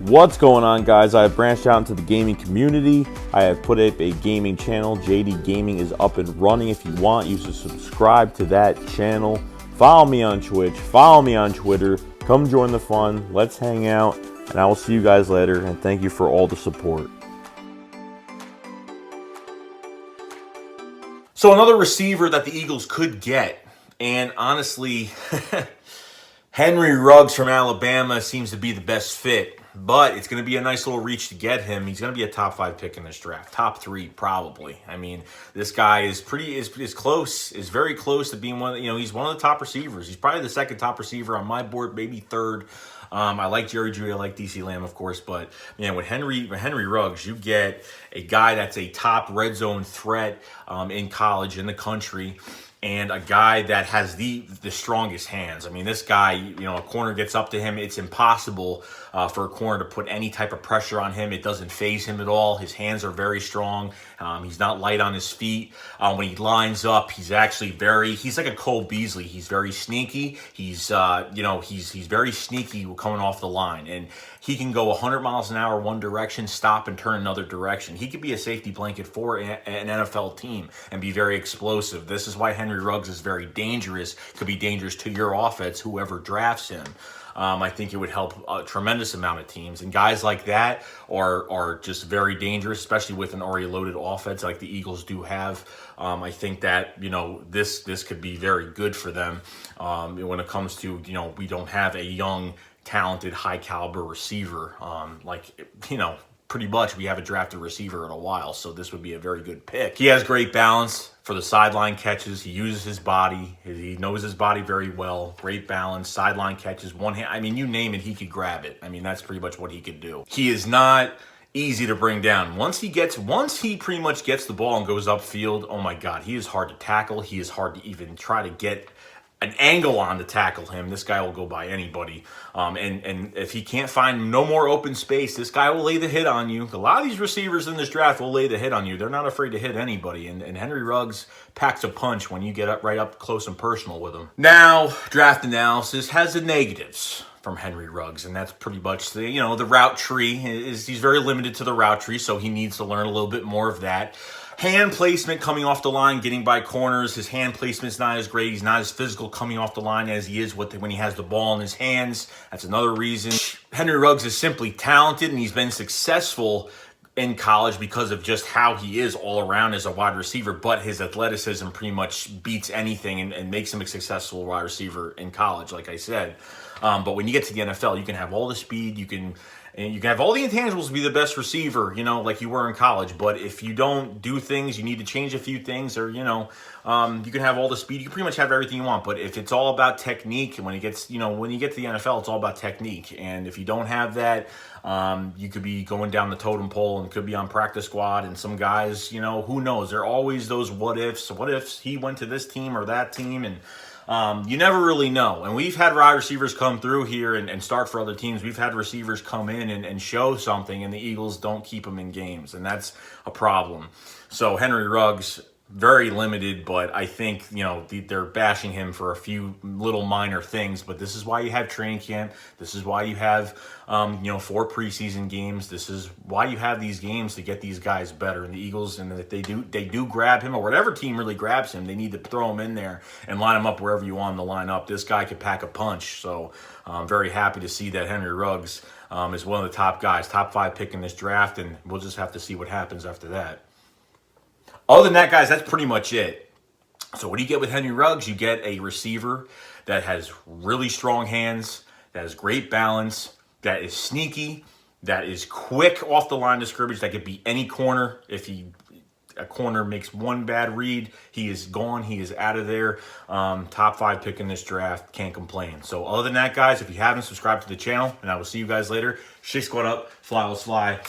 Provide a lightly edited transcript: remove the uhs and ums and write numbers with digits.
What's going on, guys? I have branched out into the gaming community. I have put up a gaming channel. JD Gaming is up and running. If you want, you should subscribe to that channel. Follow me on Twitch. Follow me on Twitter. Come join the fun. Let's hang out. And I will see you guys later. And thank you for all the support. So another receiver that the Eagles could get, and honestly, Henry Ruggs from Alabama seems to be the best fit. But it's going to be a nice little reach to get him. He's going to be a top 5 pick in this draft. Top 3, probably. I mean, this guy is very close to being one. He's one of the top receivers. He's probably the second top receiver on my board, maybe third. I like Jerry Jeudy, I like DC Lamb, of course, but man, with Henry Ruggs, you get a guy that's a top red zone threat in college, in the country. And a guy that has the strongest hands. I mean, this guy, a corner gets up to him. It's impossible for a corner to put any type of pressure on him. It doesn't faze him at all. His hands are very strong. He's not light on his feet. When he lines up, he's like a Cole Beasley. He's very sneaky. He's very sneaky coming off the line. And he can go 100 miles an hour one direction, stop and turn another direction. He could be a safety blanket for an NFL team and be very explosive. This is why Henry Ruggs is very dangerous, could be dangerous to your offense, whoever drafts him. I think it would help a tremendous amount of teams. And guys like that are just very dangerous, especially with an already loaded offense like the Eagles do have. I think that, this could be very good for them when it comes to, we don't have a young, talented, high-caliber receiver. Pretty much we haven't drafted a receiver in a while, so this would be a very good pick. He has great balance for the sideline catches. He uses his body. He knows his body very well. Great balance, sideline catches, one hand. I mean, you name it, he could grab it. I mean, that's pretty much what he could do. He is not easy to bring down. Once he pretty much gets the ball and goes upfield, oh my God, he is hard to tackle. He is hard to even try to get an angle on to tackle him. This guy will go by anybody. And if he can't find no more open space, this guy will lay the hit on you. A lot of these receivers in this draft will lay the hit on you. They're not afraid to hit anybody. And Henry Ruggs packs a punch when you get right up close and personal with him. Now, draft analysis has the negatives from Henry Ruggs, and that's pretty much the route tree. He's very limited to the route tree, so he needs to learn a little bit more of that. Hand placement coming off the line, getting by corners. His hand placement's not as great. He's not as physical coming off the line as he is when he has the ball in his hands. That's another reason. Henry Ruggs is simply talented, and he's been successful in college because of just how he is all around as a wide receiver, but his athleticism pretty much beats anything and makes him a successful wide receiver in college, like I said. But when you get to the NFL, you can have all the speed, you can have all the intangibles to be the best receiver, like you were in college. But if you don't do things, you need to change a few things, or you can have all the speed. You can pretty much have everything you want. But if it's all about technique, and when you get to the NFL, it's all about technique. And if you don't have that, you could be going down the totem pole and could be on practice squad. And some guys, who knows? There are always those what ifs. What if he went to this team or that team? And you never really know. And we've had wide receivers come through here and start for other teams. We've had receivers come in and show something, and the Eagles don't keep them in games. And that's a problem. So Henry Ruggs, very limited, but I think, they're bashing him for a few little minor things. But this is why you have training camp. This is why you have, 4 preseason games. This is why you have these games to get these guys better. And the Eagles, and if they do grab him, or whatever team really grabs him, they need to throw him in there and line him up wherever you want him to line up. This guy could pack a punch. So I'm very happy to see that Henry Ruggs is one of the top guys, top 5 pick in this draft, and we'll just have to see what happens after that. Other than that, guys, that's pretty much it. So what do you get with Henry Ruggs? You get a receiver that has really strong hands, that has great balance, that is sneaky, that is quick off the line of scrimmage, that could be any corner. If a corner makes one bad read, he is gone. He is out of there. Top 5 pick in this draft. Can't complain. So other than that, guys, if you haven't, subscribed to the channel, and I will see you guys later. Shake squad up. Fly, let's fly.